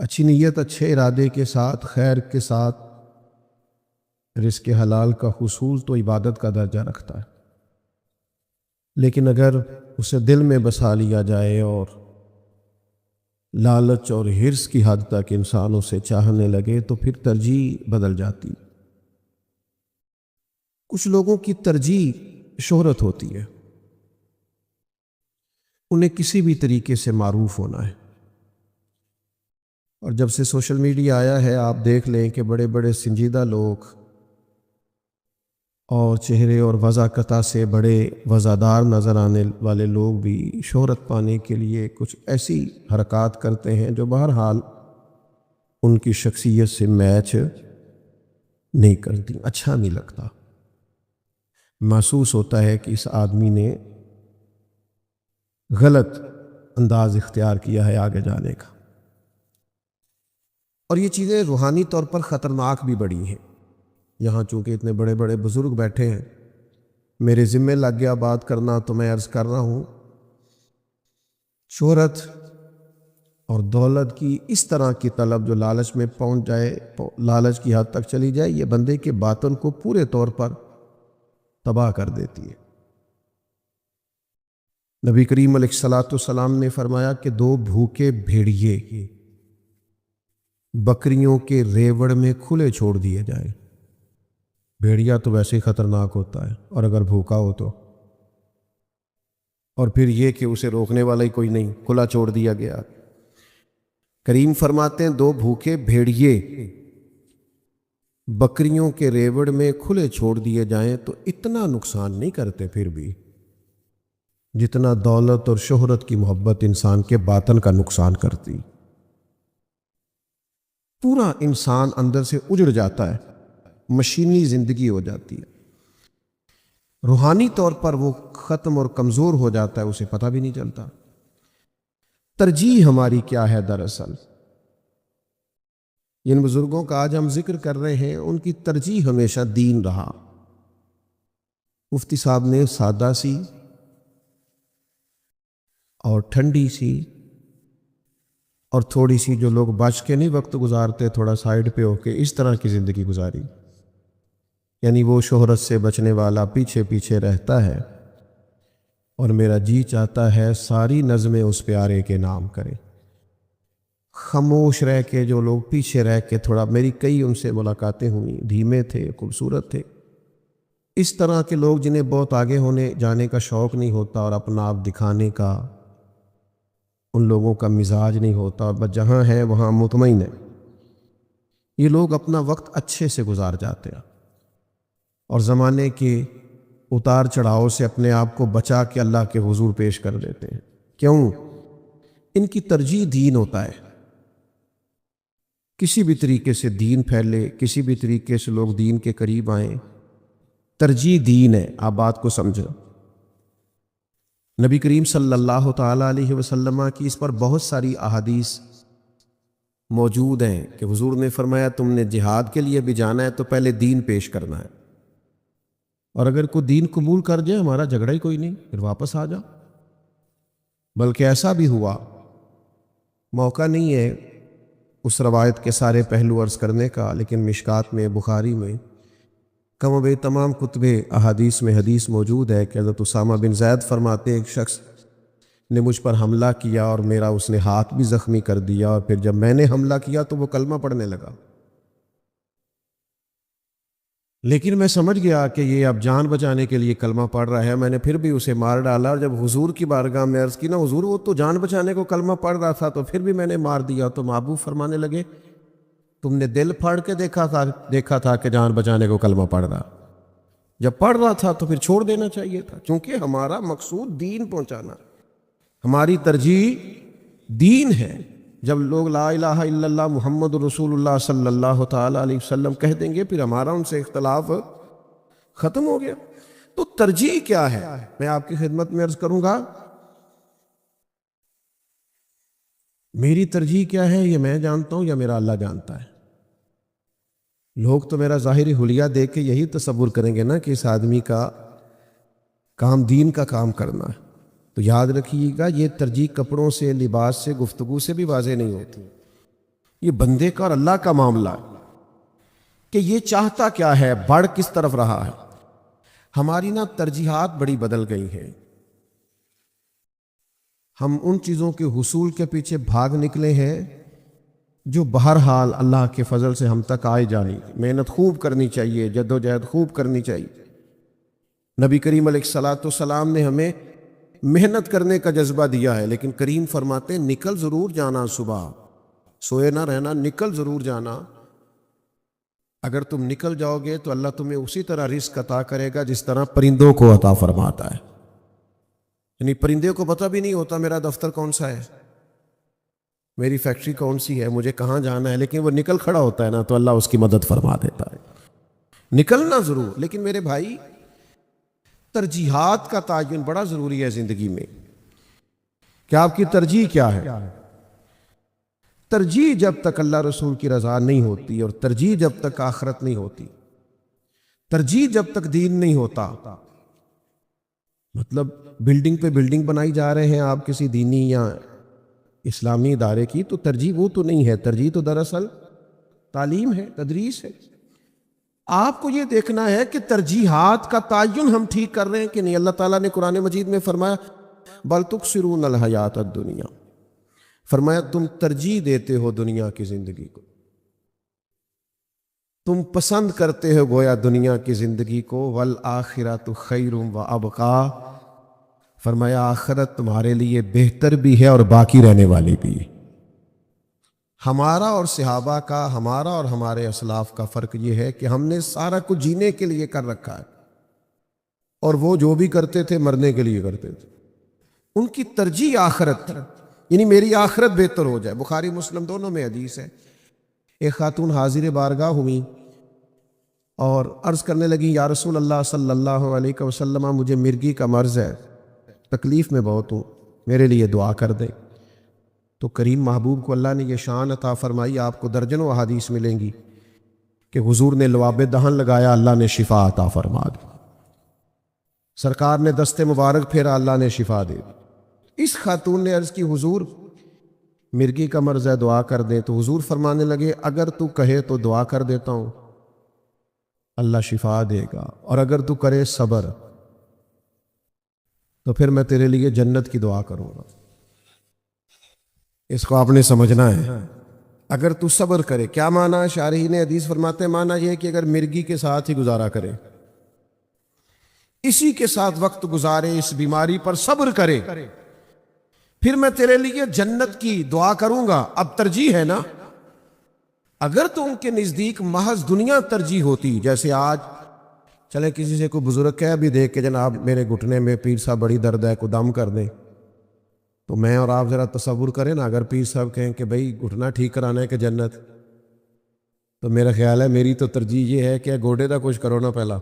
اچھی نیت، اچھے ارادے کے ساتھ، خیر کے ساتھ رزق حلال کا حصول تو عبادت کا درجہ رکھتا ہے، لیکن اگر اسے دل میں بسا لیا جائے اور لالچ اور حرص کی حد تک انسان اسے چاہنے لگے تو پھر ترجیح بدل جاتی۔ کچھ لوگوں کی ترجیح شہرت ہوتی ہے، انہیں کسی بھی طریقے سے معروف ہونا ہے، اور جب سے سوشل میڈیا آیا ہے آپ دیکھ لیں کہ بڑے بڑے سنجیدہ لوگ اور چہرے اور وضاحت سے بڑے وزادار نظر آنے والے لوگ بھی شہرت پانے کے لیے کچھ ایسی حرکات کرتے ہیں جو بہرحال ان کی شخصیت سے میچ نہیں کرتی، اچھا نہیں لگتا، محسوس ہوتا ہے کہ اس آدمی نے غلط انداز اختیار کیا ہے آگے جانے کا۔ اور یہ چیزیں روحانی طور پر خطرناک بھی بڑی ہیں۔ یہاں چونکہ اتنے بڑے بڑے بزرگ بیٹھے ہیں، میرے ذمہ لگ گیا بات کرنا تو میں عرض کر رہا ہوں، شہرت اور دولت کی اس طرح کی طلب جو لالچ میں پہنچ جائے، لالچ کی حد تک چلی جائے، یہ بندے کے باطن کو پورے طور پر تباہ کر دیتی ہے۔ نبی کریم علیہ الصلوۃ والسلام نے فرمایا کہ دو بھوکے بھیڑیے بکریوں کے ریوڑ میں کھلے چھوڑ دیے جائیں۔ بھیڑیا تو ویسے ہی خطرناک ہوتا ہے، اور اگر بھوکا ہو تو، اور پھر یہ کہ اسے روکنے والا ہی کوئی نہیں، کھلا چھوڑ دیا گیا۔ کریم فرماتے ہیں دو بھوکے بھیڑیے بکریوں کے ریوڑ میں کھلے چھوڑ دیے جائیں تو اتنا نقصان نہیں کرتے پھر بھی جتنا دولت اور شہرت کی محبت انسان کے باطن کا نقصان کرتی۔ پورا انسان اندر سے اجڑ جاتا ہے، مشینی زندگی ہو جاتی ہے، روحانی طور پر وہ ختم اور کمزور ہو جاتا ہے، اسے پتہ بھی نہیں چلتا۔ ترجیح ہماری کیا ہے؟ دراصل جن بزرگوں کا آج ہم ذکر کر رہے ہیں ان کی ترجیح ہمیشہ دین رہا۔ مفتی صاحب نے سادہ سی اور ٹھنڈی سی اور تھوڑی سی، جو لوگ بچ کے نہیں وقت گزارتے تھوڑا سائیڈ پہ ہو کے، اس طرح کی زندگی گزاری، یعنی وہ شہرت سے بچنے والا پیچھے پیچھے رہتا ہے، اور میرا جی چاہتا ہے ساری نظمیں اس پیارے کے نام کرے۔ خاموش رہ کے جو لوگ پیچھے رہ کے تھوڑا، میری کئی ان سے ملاقاتیں ہوئیں، دھیمے تھے، خوبصورت تھے، اس طرح کے لوگ جنہیں بہت آگے ہونے جانے کا شوق نہیں ہوتا اور اپنا آپ دکھانے کا ان لوگوں کا مزاج نہیں ہوتا، بس جہاں ہے وہاں مطمئن ہے، یہ لوگ اپنا وقت اچھے سے گزار جاتے ہیں اور زمانے کے اتار چڑھاؤ سے اپنے آپ کو بچا کے اللہ کے حضور پیش کر دیتے ہیں۔ کیوں؟ ان کی ترجیح دین ہوتا ہے، کسی بھی طریقے سے دین پھیلے، کسی بھی طریقے سے لوگ دین کے قریب آئیں، ترجیح دین ہے۔ آپ بات کو سمجھیں، نبی کریم صلی اللہ تعالیٰ علیہ وسلم کی اس پر بہت ساری احادیث موجود ہیں کہ حضور نے فرمایا تم نے جہاد کے لیے بھی جانا ہے تو پہلے دین پیش کرنا ہے، اور اگر کوئی دین قبول کر جائے ہمارا جھگڑا ہی کوئی نہیں، پھر واپس آ جاؤ۔ بلکہ ایسا بھی ہوا، موقع نہیں ہے اس روایت کے سارے پہلو عرض کرنے کا، لیکن مشکات میں، بخاری میں، کم و بیش تمام کتب احادیث میں حدیث موجود ہے کہ حضرت اسامہ بن زید فرماتے ایک شخص نے مجھ پر حملہ کیا اور میرا اس نے ہاتھ بھی زخمی کر دیا، اور پھر جب میں نے حملہ کیا تو وہ کلمہ پڑھنے لگا، لیکن میں سمجھ گیا کہ یہ اب جان بچانے کے لیے کلمہ پڑھ رہا ہے، میں نے پھر بھی اسے مار ڈالا، اور جب حضور کی بارگاہ میں عرض کی نا حضور وہ تو جان بچانے کو کلمہ پڑھ رہا تھا تو پھر بھی میں نے مار دیا، تو محبوب فرمانے لگے تم نے دل پھاڑ کے دیکھا تھا کہ جان بچانے کو کلمہ پڑھ رہا، جب پڑھ رہا تھا تو پھر چھوڑ دینا چاہیے تھا، کیونکہ ہمارا مقصود دین پہنچانا، ہماری ترجیح دین ہے۔ جب لوگ لا الہ الا اللہ محمد رسول اللہ صلی اللہ تعالیٰ علیہ وسلم کہہ دیں گے پھر ہمارا ان سے اختلاف ختم ہو گیا۔ تو ترجیح کیا ہے میں آپ کی خدمت میں عرض کروں گا، میری ترجیح کیا ہے یہ میں جانتا ہوں یا میرا اللہ جانتا ہے۔ لوگ تو میرا ظاہری حلیہ دیکھ کے یہی تصور کریں گے نا کہ اس آدمی کا کام دین کا کام کرنا ہے، تو یاد رکھیے گا یہ ترجیح کپڑوں سے، لباس سے، گفتگو سے بھی واضح نہیں ہوتی، یہ بندے کا اور اللہ کا معاملہ ہے کہ یہ چاہتا کیا ہے، بڑھ کس طرف رہا ہے۔ ہماری نا ترجیحات بڑی بدل گئی ہیں، ہم ان چیزوں کے حصول کے پیچھے بھاگ نکلے ہیں جو بہرحال اللہ کے فضل سے ہم تک آئے جانی۔ محنت خوب کرنی چاہیے، جد و جہد خوب کرنی چاہیے۔ نبی کریم علیہ الصلاۃ والسلام نے ہمیں محنت کرنے کا جذبہ دیا ہے، لیکن کریم فرماتے ہیں نکل ضرور جانا، صبح سوئے نہ رہنا، نکل ضرور جانا۔ اگر تم نکل جاؤ گے تو اللہ تمہیں اسی طرح رزق عطا کرے گا جس طرح پرندوں کو عطا فرماتا ہے۔ یعنی پرندے کو پتہ بھی نہیں ہوتا میرا دفتر کون سا ہے، میری فیکٹری کون سی ہے، مجھے کہاں جانا ہے، لیکن وہ نکل کھڑا ہوتا ہے نا تو اللہ اس کی مدد فرما دیتا ہے۔ نکلنا ضرور، لیکن میرے بھائی ترجیحات کا تعین بڑا ضروری ہے زندگی میں کہ آپ کی ترجیح کیا ہے۔ ترجیح جب تک اللہ رسول کی رضا نہیں ہوتی، اور ترجیح جب تک آخرت نہیں ہوتی، ترجیح جب تک دین نہیں ہوتا، مطلب بلڈنگ پہ بلڈنگ بنائی جا رہے ہیں آپ کسی دینی یا اسلامی ادارے کی، تو ترجیح وہ تو نہیں ہے، ترجیح تو دراصل تعلیم ہے، تدریس ہے۔ آپ کو یہ دیکھنا ہے کہ ترجیحات کا تعین ہم ٹھیک کر رہے ہیں کہ نہیں۔ اللہ تعالیٰ نے قرآن مجید میں فرمایا بل تکثرون الحیات الدنیا، فرمایا تم ترجیح دیتے ہو دنیا کی زندگی کو، تم پسند کرتے ہو گویا دنیا کی زندگی کو، والآخرۃ خیر وابقا، فرمایا آخرت تمہارے لیے بہتر بھی ہے اور باقی رہنے والی بھی ہے۔ ہمارا اور صحابہ کا، ہمارا اور ہمارے اسلاف کا فرق یہ ہے کہ ہم نے سارا کچھ جینے کے لیے کر رکھا ہے، اور وہ جو بھی کرتے تھے مرنے کے لیے کرتے تھے۔ ان کی ترجیح آخرت تھی، یعنی میری آخرت بہتر ہو جائے۔ بخاری مسلم دونوں میں حدیث ہے، ایک خاتون حاضر بارگاہ ہوئی اور عرض کرنے لگی یا رسول اللہ صلی اللہ علیہ وسلم، مجھے مرگی کا مرض ہے، تکلیف میں بہت ہوں، میرے لیے دعا کر دیں۔ تو کریم محبوب کو اللہ نے یہ شان عطا فرمائی، آپ کو درجنوں احادیث ملیں گی کہ حضور نے لواب دہن لگایا، اللہ نے شفا عطا فرما دی، سرکار نے دست مبارک پھیرا، اللہ نے شفا دے دی۔ اس خاتون نے عرض کی حضور مرگی کا مرض ہے، دعا کر دیں۔ تو حضور فرمانے لگے اگر تو کہے تو دعا کر دیتا ہوں، اللہ شفا دے گا، اور اگر تو کرے صبر تو پھر میں تیرے لیے جنت کی دعا کروں گا۔ اس کو آپ نے سمجھنا ہے، اگر تو صبر کرے، کیا معنی ہے؟ شارحین حدیث فرماتے ہیں معنی یہ ہے کہ اگر مرگی کے ساتھ ہی گزارا کرے، اسی کے ساتھ وقت گزارے، اس بیماری پر صبر کرے، پھر میں تیرے لیے جنت کی دعا کروں گا۔ اب ترجیح ہے نا، اگر تو ان کے نزدیک محض دنیا ترجیح ہوتی، جیسے آج چلے کسی سے کوئی بزرگ کہہ بھی دے کہ جناب میرے گھٹنے میں پیر صاحب بڑی درد ہے، کو دم کر دیں، تو میں اور آپ ذرا تصور کریں نا، اگر پیر صاحب کہیں کہ بھائی گھٹنا ٹھیک کرانا ہے کہ جنت، تو میرا خیال ہے میری تو ترجیح یہ ہے کہ گوڑے دا کچھ کرو نا، پہلا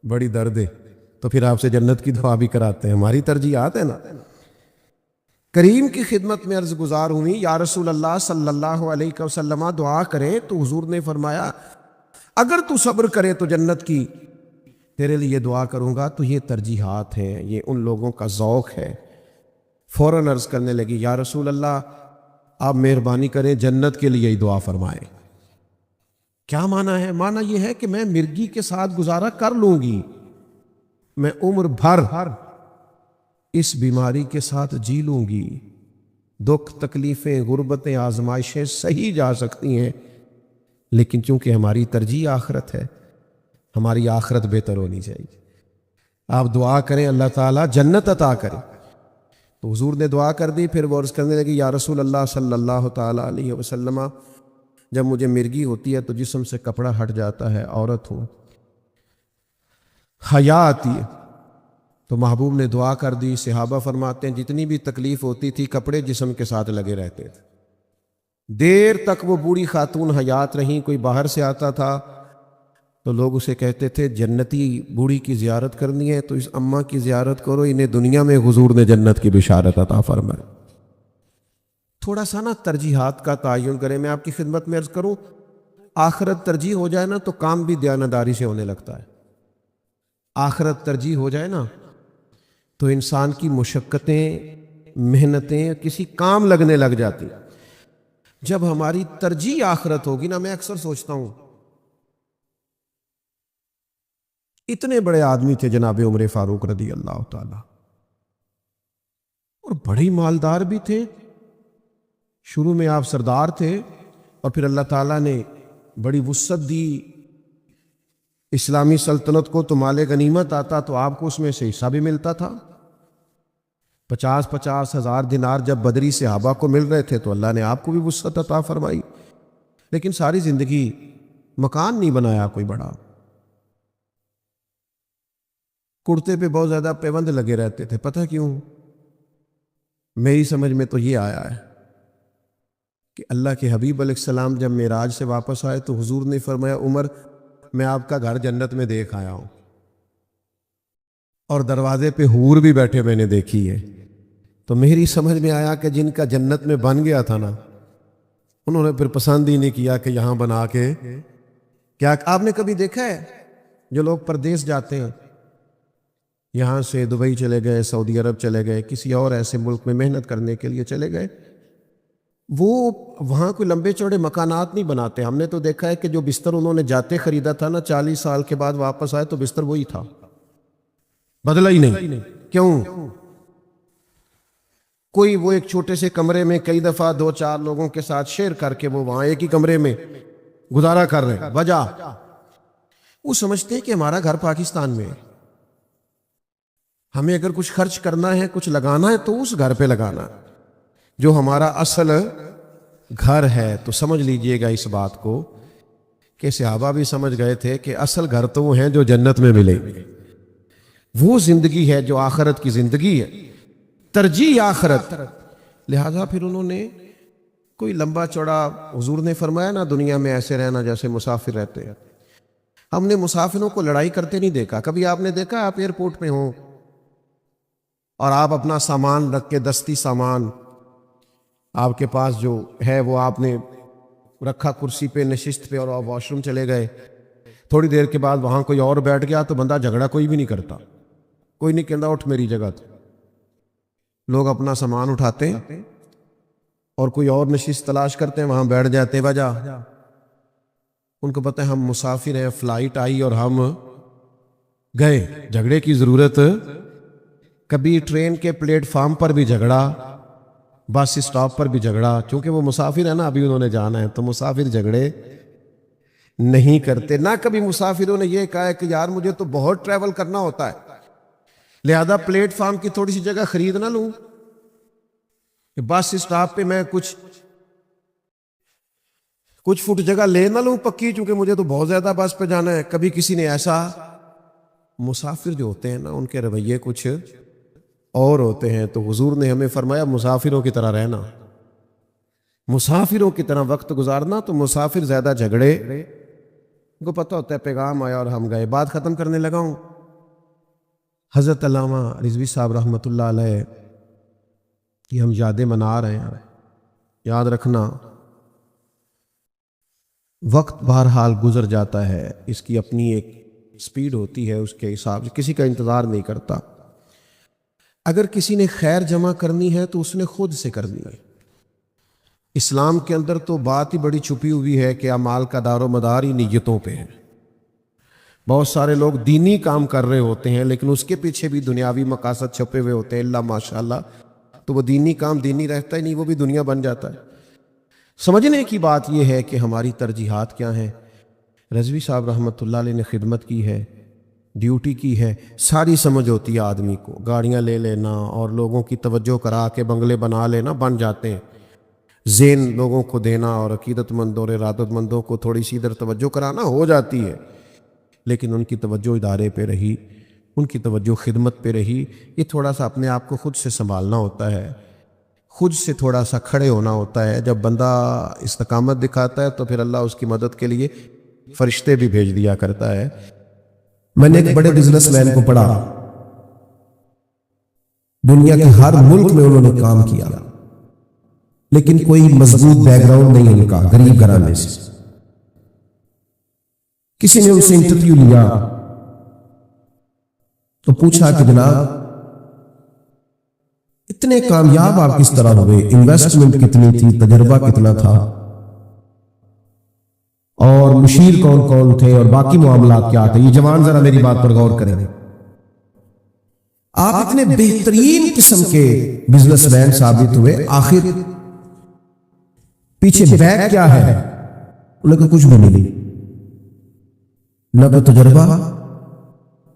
بڑی درد ہے، تو پھر آپ سے جنت کی دعا بھی کراتے ہیں۔ ہماری ترجیحات ہے نا۔ کریم کی خدمت میں عرض گزار ہوئی یا رسول اللہ صلی اللہ علیہ وسلم دعا کریں، تو حضور نے فرمایا اگر تو صبر کرے تو جنت کی تیرے لیے دعا کروں گا۔ تو یہ ترجیحات ہیں، یہ ان لوگوں کا ذوق ہے۔ فوراً عرض کرنے لگی یا رسول اللہ آپ مہربانی کریں جنت کے لیے ہی دعا فرمائیں۔ کیا معنی ہے؟ معنی یہ ہے کہ میں مرگی کے ساتھ گزارا کر لوں گی، میں عمر بھر اس بیماری کے ساتھ جی لوں گی، دکھ تکلیفیں غربتیں آزمائشیں سہی جا سکتی ہیں، لیکن چونکہ ہماری ترجیح آخرت ہے، ہماری آخرت بہتر ہونی چاہیے۔ آپ دعا کریں اللہ تعالیٰ جنت عطا کرے۔ تو حضور نے دعا کر دی، پھر وہ عرض کرنے لگی یا رسول اللہ صلی اللہ تعالیٰ علیہ وسلم، جب مجھے مرگی ہوتی ہے تو جسم سے کپڑا ہٹ جاتا ہے، عورت ہوں، حیا آتی ہے۔ تو محبوب نے دعا کر دی۔ صحابہ فرماتے ہیں جتنی بھی تکلیف ہوتی تھی کپڑے جسم کے ساتھ لگے رہتے تھے، دیر تک وہ بوڑھی خاتون حیات رہیں۔ کوئی باہر سے آتا تھا تو لوگ اسے کہتے تھے جنتی بوڑھی کی زیارت کرنی ہے تو اس اماں کی زیارت کرو، انہیں دنیا میں حضور نے جنت کی بشارت عطا فرمائی۔ تھوڑا سا نا ترجیحات کا تعین کریں۔ میں آپ کی خدمت میں عرض کروں، آخرت ترجیح ہو جائے نا تو کام بھی دیانتداری سے ہونے لگتا ہے۔ آخرت ترجیح ہو جائے نا تو انسان کی مشقتیں محنتیں کسی کام لگنے لگ جاتی۔ جب ہماری ترجیح آخرت ہوگی نا، میں اکثر سوچتا ہوں اتنے بڑے آدمی تھے جناب عمر فاروق رضی اللہ تعالی، اور بڑی مالدار بھی تھے، شروع میں آپ سردار تھے اور پھر اللہ تعالیٰ نے بڑی وسعت دی اسلامی سلطنت کو، تو مال غنیمت آتا تو آپ کو اس میں سے حصہ بھی ملتا تھا۔ 50 ہزار دینار جب بدری صحابہ کو مل رہے تھے تو اللہ نے آپ کو بھی وسعت عطا فرمائی، لیکن ساری زندگی مکان نہیں بنایا کوئی بڑا، کرتے پہ بہت زیادہ پیوند لگے رہتے تھے۔ پتہ کیوں؟ میری سمجھ میں تو یہ آیا ہے کہ اللہ کے حبیب علیہ السلام جب معراج سے واپس آئے تو حضور نے فرمایا، عمر میں آپ کا گھر جنت میں دیکھ آیا ہوں، اور دروازے پہ حور بھی بیٹھے میں نے دیکھی ہے۔ تو میری سمجھ میں آیا کہ جن کا جنت میں بن گیا تھا نا، انہوں نے پھر پسند ہی نہیں کیا کہ یہاں بنا کے کیا۔ آپ نے کبھی دیکھا ہے جو لوگ پردیس جاتے ہیں، یہاں سے دبئی چلے گئے، سعودی عرب چلے گئے، کسی اور ایسے ملک میں محنت کرنے کے لیے چلے گئے، وہ وہاں کوئی لمبے چوڑے مکانات نہیں بناتے۔ ہم نے تو دیکھا ہے کہ جو بستر انہوں نے جاتے خریدا تھا نا، 40 سال کے بعد واپس آئے تو بستر وہی تھا، بدلا ہی نہیں۔ کیوں؟ کوئی وہ ایک چھوٹے سے کمرے میں کئی دفعہ 2-4 لوگوں کے ساتھ شیئر کر کے وہ وہاں ایک ہی کمرے میں گزارا کر رہے ہیں۔ وجہ وہ سمجھتے ہیں کہ ہمارا گھر پاکستان میں ہے، ہمیں اگر کچھ خرچ کرنا ہے، کچھ لگانا ہے تو اس گھر پہ لگانا ہے جو ہمارا اصل گھر ہے۔ تو سمجھ لیجئے گا اس بات کو کہ صحابہ بھی سمجھ گئے تھے کہ اصل گھر تو وہ ہیں جو جنت میں ملے، وہ زندگی ہے جو آخرت کی زندگی ہے، ترجیح آخرت۔ لہذا پھر انہوں نے کوئی لمبا چوڑا، حضور نے فرمایا نا دنیا میں ایسے رہنا جیسے مسافر رہتے ہیں۔ ہم نے مسافروں کو لڑائی کرتے نہیں دیکھا۔ کبھی آپ نے دیکھا آپ ایئرپورٹ پہ ہوں اور آپ اپنا سامان رکھ کے، دستی سامان آپ کے پاس جو ہے وہ آپ نے رکھا کرسی پہ، نشست پہ، اور آپ واش روم چلے گئے، تھوڑی دیر کے بعد وہاں کوئی اور بیٹھ گیا تو بندہ جھگڑا کوئی بھی نہیں کرتا، کوئی نہیں کہتا اٹھ میری جگہ تو۔ لوگ اپنا سامان اٹھاتے ہیں اور کوئی اور نشست تلاش کرتے ہیں، وہاں بیٹھ جاتے ہیں۔ وجہ ان کو پتہ ہے ہم مسافر ہیں، فلائٹ آئی اور ہم گئے، جھگڑے کی ضرورت۔ کبھی ٹرین کے پلیٹ فارم پر بھی جھگڑا، بس اسٹاپ پر بھی جھگڑا، چونکہ وہ مسافر ہے نا، ابھی انہوں نے جانا ہے، تو مسافر جھگڑے نہیں کرتے۔ نہ کبھی مسافروں نے یہ کہا ہے کہ یار مجھے تو بہت ٹریول کرنا ہوتا ہے لہذا پلیٹ فارم کی تھوڑی سی جگہ خرید نہ لوں، بس اسٹاپ پہ میں کچھ فٹ جگہ لے نہ لوں پکی، چونکہ مجھے تو بہت زیادہ بس پہ جانا ہے۔ کبھی کسی نے ایسا، مسافر جو ہوتے ہیں نا ان کے رویے کچھ اور ہوتے ہیں، تو حضور نے ہمیں فرمایا مسافروں کی طرح رہنا، مسافروں کی طرح وقت گزارنا۔ تو مسافر زیادہ جھگڑے، ان کو پتہ ہوتا ہے پیغام آیا اور ہم گئے۔ بات ختم کرنے لگا ہوں۔ حضرت علامہ رضوی صاحب رحمۃ اللہ علیہ کی ہم یادیں منا رہے ہیں۔ یاد رکھنا وقت بہرحال گزر جاتا ہے، اس کی اپنی ایک سپیڈ ہوتی ہے، اس کے حساب سے کسی کا انتظار نہیں کرتا۔ اگر کسی نے خیر جمع کرنی ہے تو اس نے خود سے کرنی ہے۔ اسلام کے اندر تو بات ہی بڑی چھپی ہوئی ہے کہ اعمال کا دار و مدار ہی نیتوں پہ ہے۔ بہت سارے لوگ دینی کام کر رہے ہوتے ہیں لیکن اس کے پیچھے بھی دنیاوی مقاصد چھپے ہوئے ہوتے ہیں، اللہ ماشاءاللہ، تو وہ دینی کام دینی رہتا ہی نہیں، وہ بھی دنیا بن جاتا ہے۔ سمجھنے کی بات یہ ہے کہ ہماری ترجیحات کیا ہیں۔ رضوی صاحب رحمۃ اللہ علیہ نے خدمت کی ہے، ڈیوٹی کی ہے، ساری سمجھ ہوتی ہے آدمی کو، گاڑیاں لے لینا اور لوگوں کی توجہ کرا کے بنگلے بنا لینا، بن جاتے ہیں، ذہن لوگوں کو دینا اور عقیدت مندوں اور ارادت مندوں کو تھوڑی سی ادھر توجہ کرانا ہو جاتی ہے، لیکن ان کی توجہ ادارے پہ رہی، ان کی توجہ خدمت پہ رہی۔ یہ تھوڑا سا اپنے آپ کو خود سے سنبھالنا ہوتا ہے، خود سے تھوڑا سا کھڑے ہونا ہوتا ہے۔ جب بندہ استقامت دکھاتا ہے تو پھر اللہ اس کی مدد کے لیے فرشتے بھی بھیج دیا کرتا ہے۔ میں نے ایک بڑے بزنس مین کو پڑھا، دنیا کے ہر ملک میں انہوں نے کام کیا لیکن کوئی مضبوط بیک گراؤنڈ نہیں ان کا، غریب گھرانے سے۔ کسی نے ان سے انٹرویو لیا تو پوچھا کہ جناب اتنے کامیاب آپ کس طرح ہوئے؟ انویسٹمنٹ کتنی تھی، تجربہ کتنا تھا، اور مشیر کون کون تھے، اور باقی معاملات کیا تھے؟ یہ جوان ذرا میری بات پر غور کریں۔ آپ اتنے بہترین قسم کے بزنس مین ثابت ہوئے، آخر پیچھے بیک کیا ہے؟ انہیں کو کچھ بھی نہیں، نہ کوئی تجربہ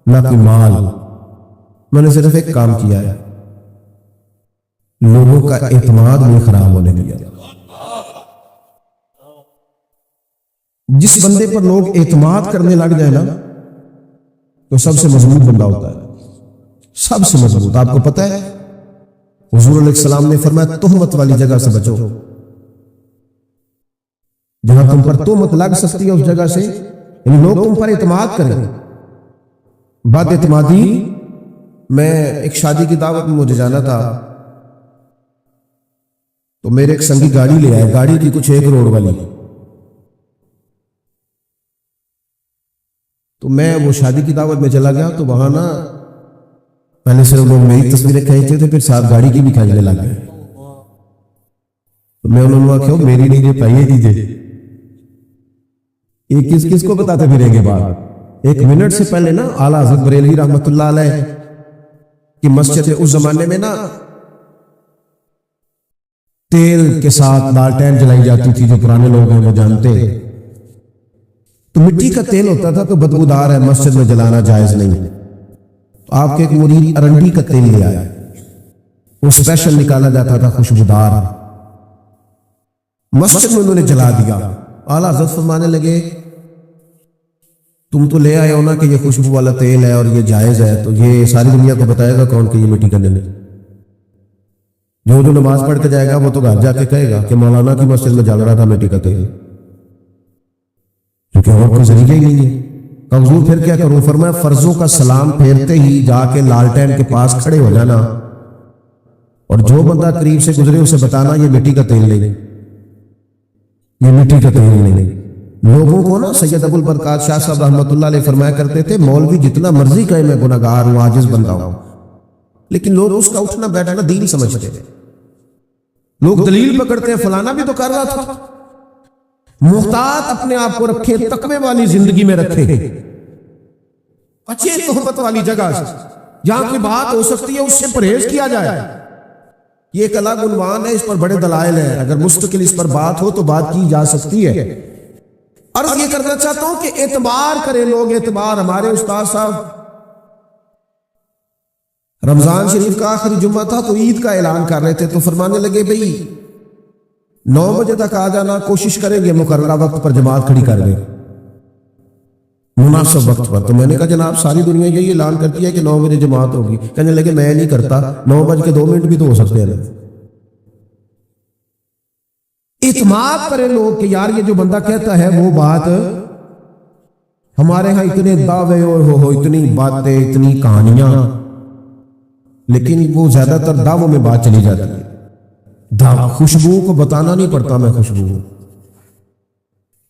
نہ کوئی مال، میں نے صرف ایک کام کیا ہے، لوگوں کا اعتماد نہیں خراب ہونے دیا۔ جس بندے پر لوگ اعتماد کرنے لگ جائے نا تو سب سے مضبوط بندہ ہوتا ہے، سب سے مضبوط۔ آپ کو پتہ ہے حضور علیہ السلام نے فرمایا تہمت والی جگہ سے بچو، جہاں تم پر تہمت لگ سکتی ہے اس جگہ سے، یعنی لوگ تم پر اعتماد کریں۔ بد اعتمادی، میں ایک شادی کی دعوت میں مجھے جانا تھا، تو میرے ایک سنگی گاڑی لے آئے، گاڑی تھی کچھ 1 کروڑ والی، تو میں وہ شادی کی دعوت میں چلا گیا، تو وہاں نا پہلے صرف لوگ میری تصویریں کھینچتے تھے، پھر ساتھ گاڑی کی بھی کھینچنے لگ گئے۔ تو میں انہوں نے کہا میری نہیں دے پائیے دیجیے، یہ کس کس کو بتاتے پھریں گے بات؟ 1 منٹ سے پہلے نا اعلیٰ حضرت بریلوی رحمت اللہ علیہ کی مسجد اس زمانے میں نا تیل کے ساتھ لالٹین جلائی جاتی تھی، جو پرانے لوگ ہیں وہ جانتے ہیں، تو مٹی کا تیل ہوتا تھا تو بدبودار ہے، مسجد میں جلانا جائز نہیں۔ آپ کے ایک مرید ارنڈی کا تیل لے آیا، وہ اسپیشل نکالا جاتا تھا، خوشبودار، مسجد میں انہوں نے جلا دیا۔ اعلیٰ حضرت فرمانے لگے تم تو لے آئے ہو نا کہ یہ خوشبو والا تیل ہے اور یہ جائز ہے، تو یہ ساری دنیا کو بتائے گا کون کہ یہ مٹی کا تیل ہے؟ جو نماز پڑھ کے جائے گا وہ تو گھر جا کے کہے گا کہ مولانا کی مسجد میں جل رہا تھا مٹی کا تیل، کیونکہ اور کوئی ذریعہ ہی نہیں ہے۔ کہ حضور پھر کیا کروں؟ فرمایا فرضوں کا سلام پھیرتے ہی جا کے لالٹین کے پاس کھڑے ہو جانا، اور جو بندہ قریب سے گزرے اسے بتانا یہ مٹی کا تیل نہیں، یہ مٹی کا تیل نہیں۔ لوگوں کو نا سید ابو البرکات شاہ صاحب رحمۃ اللہ علیہ فرمایا کرتے تھے مولوی جتنا مرضی کہے میں گناہگار ہوں، عاجز بندہ ہوں، لیکن لوگ اس کا اٹھنا بیٹھنا دین سمجھتے ہیں، لوگ دلیل پکڑتے ہیں فلانا بھی تو کر رہا تھا۔ محتاط اپنے آپ کو رکھے، تقوی والی زندگی میں رکھے، اچھے تہمت والی جگہ سے جہاں کوئی بات ہو سکتی ہے اس سے پرہیز کیا جائے۔ یہ ایک الگ عنوان ہے، اس پر بڑے دلائل ہیں، اگر مستقل اس پر بات ہو تو بات کی جا سکتی ہے۔ عرض یہ کرنا چاہتا ہوں کہ اعتبار کریں لوگ، اعتبار۔ ہمارے استاد صاحب رمضان شریف کا آخری جمعہ تھا تو عید کا اعلان کر رہے تھے، تو فرمانے لگے بھئی 9 بجے تک آ جانا، کوشش کریں گے مقررہ وقت پر جماعت کھڑی کر دیں، مناسب وقت پر۔ تو میں نے کہا جناب ساری دنیا یہی اعلان کرتی ہے کہ 9 بجے جماعت ہوگی، کہنے لگے میں نہیں کرتا، 9:02 بھی تو ہو سکتے ہیں۔ اعتماد کریں لوگ کہ یار یہ جو بندہ کہتا ہے وہ بات، ہمارے ہاں اتنے دعوے ہو اتنی باتیں اتنی کہانیاں، لیکن وہ زیادہ تر دعووں میں بات چلی جاتی ہے۔ خوشبو کو بتانا نہیں پڑتا، میں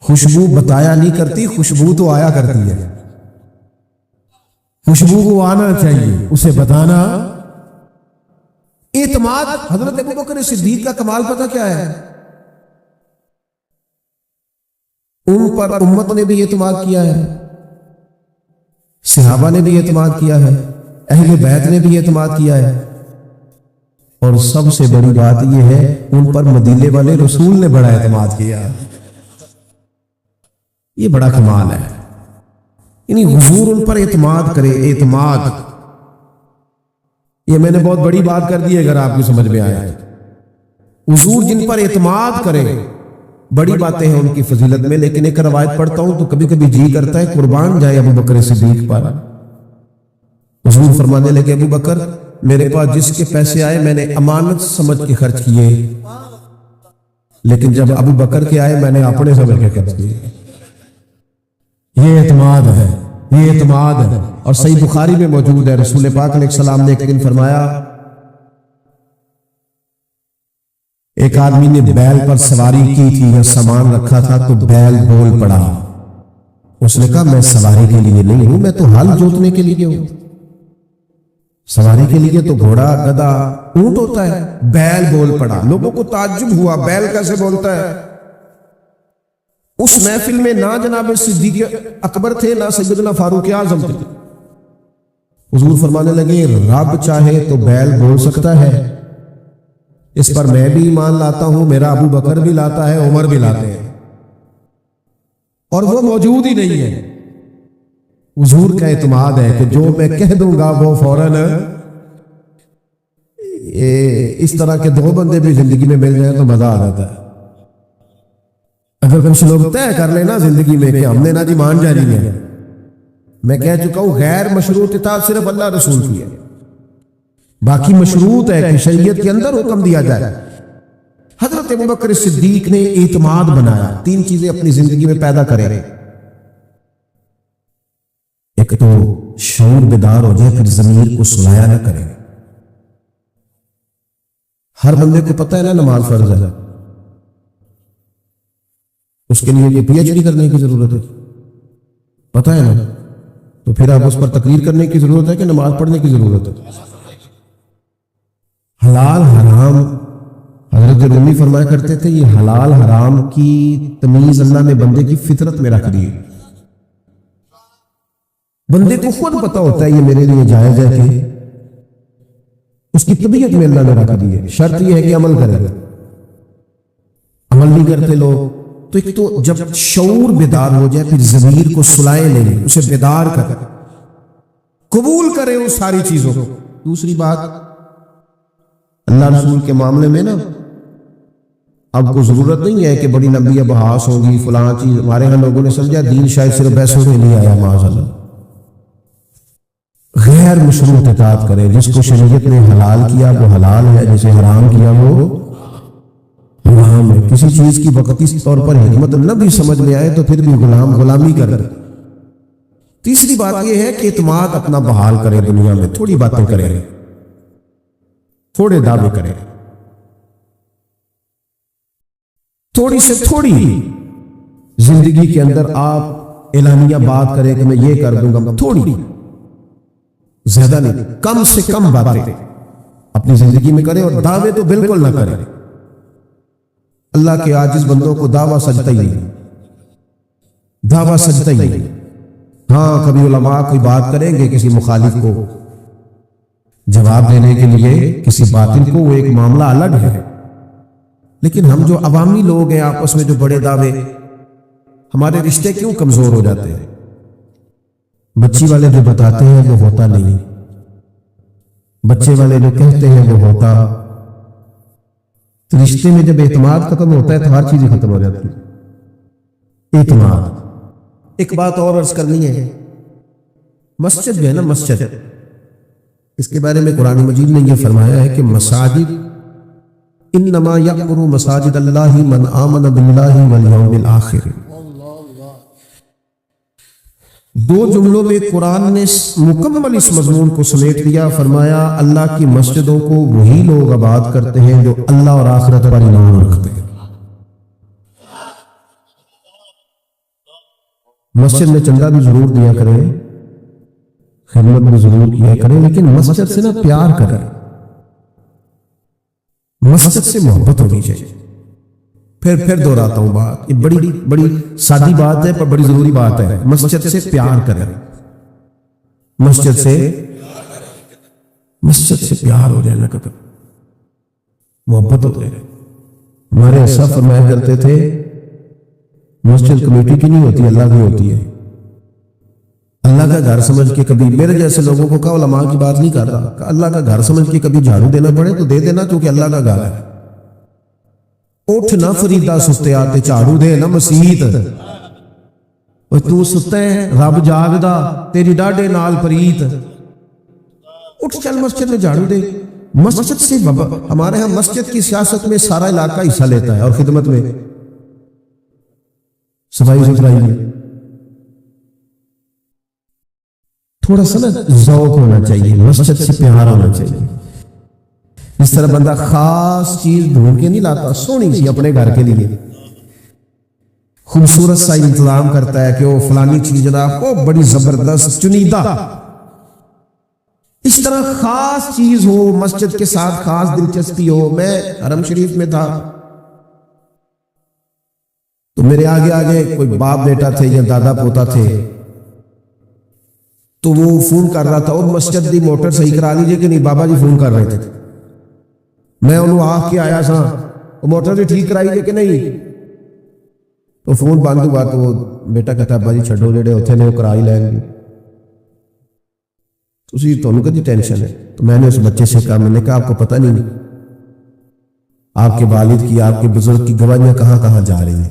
خوشبو بتایا نہیں کرتی، خوشبو تو آیا کرتی ہے، خوشبو کو آنا چاہیے، اسے بتانا۔ اعتماد حضرت ابوبکر صدیق کا کمال پتہ کیا ہے؟ ان پر امت نے بھی اعتماد کیا ہے، صحابہ نے بھی اعتماد کیا ہے، اہل بیت نے بھی اعتماد کیا ہے، اور سب سے بڑی بات یہ ہے ان پر مدینے والے رسول نے بڑا اعتماد کیا۔ یہ بڑا کمال ہے، یعنی حضور ان پر اعتماد کرے۔ اعتماد یہ میں نے بہت بڑی بات کر دی اگر آپ کو سمجھ میں آیا ہے۔ حضور جن پر اعتماد کرے، بڑی باتیں ہیں ان کی فضیلت میں، لیکن ایک روایت پڑھتا ہوں تو کبھی کبھی جی کرتا ہے قربان جائے ابو بکر صدیق پر۔ حضور فرمانے لگے ابو بکر میرے پاس جس کے پیسے آئے میں نے امانت سمجھ کے خرچ کیے، لیکن جب ابو بکر کے آئے میں نے اپنے سمجھ کے خرچ کیے۔ یہ اعتماد ہے، یہ اعتماد ہے، اور صحیح بخاری میں موجود ہے، رسول پاک علیہ السلام نے ایک دن فرمایا ایک آدمی نے بیل پر سواری کی تھی یا سامان رکھا تھا تو بیل بول پڑا، اس نے کہا میں سواری کے لیے نہیں ہوں، میں تو ہل جوتنے کے لیے ہوں۔ سواری کے لیے تو گھوڑا گدھا اونٹ ہوتا ہے، بیل بول پڑا، لوگوں کو تعجب ہوا بیل کیسے بولتا ہے۔ اس محفل میں نہ جناب صدیق اکبر تھے، نہ سیدنا فاروق اعظم تھے۔ حضور فرمانے لگے رب چاہے تو بیل بول سکتا ہے، اس پر میں بھی ایمان لاتا ہوں، میرا ابو بکر بھی لاتا ہے، عمر بھی لاتے ہیں، اور وہ موجود ہی نہیں ہے۔ حضور کا اعتماد ہے کہ جو میں کہہ دوں گا وہ فوراً، اس طرح کے دو بندے بھی زندگی میں مل جائیں تو مزہ آ جاتا ہے۔ اگر کچھ لوگ طے کر لینا زندگی میں کہ ہم نے نا جی مان جانی ہے، میں کہہ چکا ہوں غیر مشروط اطاعت صرف اللہ رسول کی ہے، باقی مشروط ہے کہ شریعت کے اندر حکم دیا جائے۔ حضرت ابوبکر صدیق نے اعتماد بنایا، تین چیزیں اپنی زندگی میں پیدا کرے، ایک تو شعور بیدار ہو جائے، پھر ضمیر کو سلایا نہ کرے۔ ہر بندے کو پتہ ہے نا نماز فرض ہے، اس کے لیے یہ پی ایچ ڈی کرنے کی ضرورت ہے، پتہ ہے نا، تو پھر اب اس پر تقریر کرنے کی ضرورت ہے کہ نماز پڑھنے کی ضرورت ہے۔ حلال حرام، حضرت رومی فرمایا کرتے تھے یہ حلال حرام کی تمیز اللہ نے بندے کی فطرت میں رکھ دی ہے، بندے کو خود پتہ ہوتا ہے یہ میرے لیے جائز ہے کہ اس کی طبیعت میں اللہ نے رکھ دی ہے، شرط یہ ہے کہ عمل کرے گا، عمل نہیں کرتے لوگ۔ تو ایک تو جب شعور بیدار ہو جائے پھر ضمیر کو سلائے نہیں، اسے بیدار کرے، قبول کرے اس ساری چیزوں کو۔ دوسری بات اللہ رسول کے معاملے میں نا اب کو ضرورت نہیں ہے کہ بڑی لمبی بحث ہوگی فلاں چیز، ہمارے ہاں لوگوں نے سمجھا دین شاید صرف پیسوں میں نہیں آیا، معاذ اللہ۔ غیر مشروط اطاعت کرے، جس کو شریعت نے حلال کیا وہ حلال ہے، جسے حرام کیا وہ غلام ہے۔ کسی چیز کی وقتی طور پر حکمت نہ بھی سمجھ میں آئے تو پھر بھی غلامی کر دے۔ تیسری بات یہ ہے کہ اعتماد اپنا بحال کرے، دنیا میں تھوڑی باتیں کرے، تھوڑے دعوے کرے، تھوڑی سے تھوڑی زندگی کے اندر آپ اعلانیہ بات کریں کہ میں یہ کر دوں گا، تھوڑی، زیادہ نہیں، کم سے کم باتیں اپنی زندگی میں کرے، اور دعوے تو بالکل نہ کرے۔ اللہ کے عاجز بندوں کو دعویٰ سجتا ہی نہیں، دعویٰ سجتا ہی نہیں۔ ہاں کبھی علماء کوئی بات کریں گے کسی مخالف کو جواب دینے کے لیے، کسی باطل کو، وہ ایک معاملہ الگ ہے، لیکن ہم جو عوامی لوگ ہیں آپس میں جو بڑے دعوے، ہمارے رشتے کیوں کمزور ہو جاتے ہیں؟ بچی والے جو بتاتے ہیں وہ ہوتا نہیں، بچے والے جو کہتے ہیں وہ ہوتا۔ تو رشتے میں جب اعتماد ختم ہوتا ہے تو ہر چیز ختم ہو جاتی ہے۔ اعتماد۔ ایک بات اور عرض کرنی ہے، مسجد جو ہے نا، مسجد، اس کے بارے میں قرآن مجید نے یہ فرمایا ہے کہ مساجد انما یعمر مساجد اللہ من آمن باللہ والیوم الآخر۔ دو جملوں میں قرآن نے مکمل اس مضمون کو سمیٹ لیا، فرمایا اللہ کی مسجدوں کو وہی لوگ آباد کرتے ہیں جو اللہ اور آخرت پر ایمان رکھتے ہیں۔ مسجد میں چندہ بھی ضرور دیا کریں، خدمت بھی ضرور کیا کریں، لیکن مسجد سے نا پیار کریں، مسجد سے محبت ہونی چاہیے۔ پھر دہراتا ہوں بات، یہ بڑی سادی بات ہے پر بڑی ضروری بات ہے، مسجد سے پیار کریں، مسجد سے پیار ہو جائے، نہ محبت ہو جائے۔ ہمارے ایسا فرمایا کرتے تھے مسجد کمیٹی کی نہیں ہوتی، اللہ کی ہوتی ہے۔ اللہ کا گھر سمجھ کے کبھی، میرے جیسے لوگوں کو کہا علماء کی بات نہیں کر رہا، کہ اللہ کا گھر سمجھ کے کبھی جھاڑو دینا پڑے تو دے دینا، کیونکہ اللہ کا گھر ہے۔ اٹھ نہ فریدا سستے آتے، جھاڑو دے نہ مسیت، تو ستا ہے رب جاگدا تیری ڈاڈے نال پریت، اٹھ چل مسجد میں جھاڑو دے۔ مسجد سے ہمارے ہاں مسجد کی سیاست میں سارا علاقہ حصہ لیتا ہے، اور خدمت میں، صفائی ستھرائی میں تھوڑا سا نا ذوق ہونا چاہیے، مسجد سے پیار ہونا چاہیے۔ اس طرح بندہ خاص چیز ڈھونڈ کے نہیں لاتا، سونی سی اپنے گھر کے لیے خوبصورت سا انتظام کرتا ہے کہ وہ فلانی چیز جناب وہ بڑی زبردست چنیدہ، اس طرح خاص چیز ہو، مسجد کے ساتھ خاص دلچسپی ہو. میں حرم شریف میں تھا تو میرے آگے آگے کوئی باپ بیٹا تھے یا دادا پوتا تھے، تو وہ فون کر رہا تھا، اور مسجد دی موٹر صحیح کرا لیجیے کہ نہیں، بابا جی فون کر رہے تھے. میں انہوں آ کے آیا سا، وہ موٹر بھی ٹھیک کرائی کہ نہیں، تو فون بند ہوا تو وہ بیٹا کہتا ابا جی چھڈو، جڑے اتنے نے وہ کرا ہی لیں گے، تسی تانوں کدی ٹینشن ہے. تو میں نے اس بچے سے کہا، میں نے کہا آپ کو پتہ نہیں آپ کے والد کی، آپ کے بزرگ کی گواہیاں کہاں کہاں جا رہی ہیں.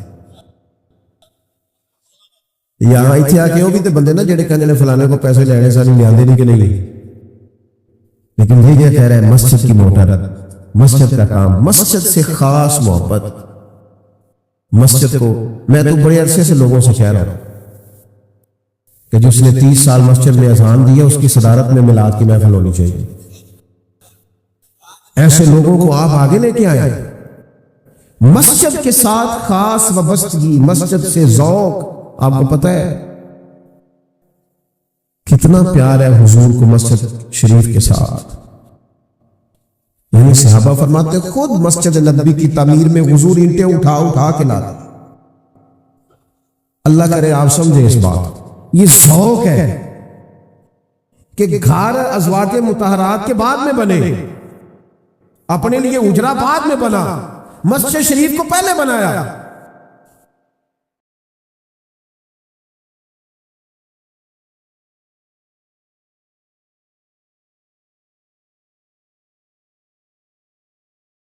یہاں اتنے آ کے وہ بھی تو بندے نا جڑے کہنے فلانے کو پیسے لینے سانو لیاندے نہیں کہ نہیں، لیکن یہ کہہ رہا ہے مسجد کی موٹر، مسجد کا کام، مسجد سے خاص محبت. مسجد کو میں تو بڑے عرصے سے لوگوں سے کہہ رہا ہوں کہ جس نے 30 سال مسجد میں اذان دی ہے اس کی صدارت میں میلاد کی محفل ہونی چاہیے. ایسے لوگوں کو آپ آگے لے کے آئے. مسجد کے ساتھ خاص وابستگی، مسجد سے ذوق. آپ کو پتہ ہے کتنا پیار ہے حضور کو مسجد شریف کے ساتھ. یعنی صحابہ فرماتے خود مسجد نبوی کی تعمیر میں حضور اینٹیں اٹھا اٹھا کے لاتے. اللہ کرے آپ سمجھیں اس بات. یہ ذوق ہے کہ گھر ازواج مطہرات کے بعد میں بنے، اپنے لیے اجرا بعد میں بنا، مسجد شریف کو پہلے بنایا.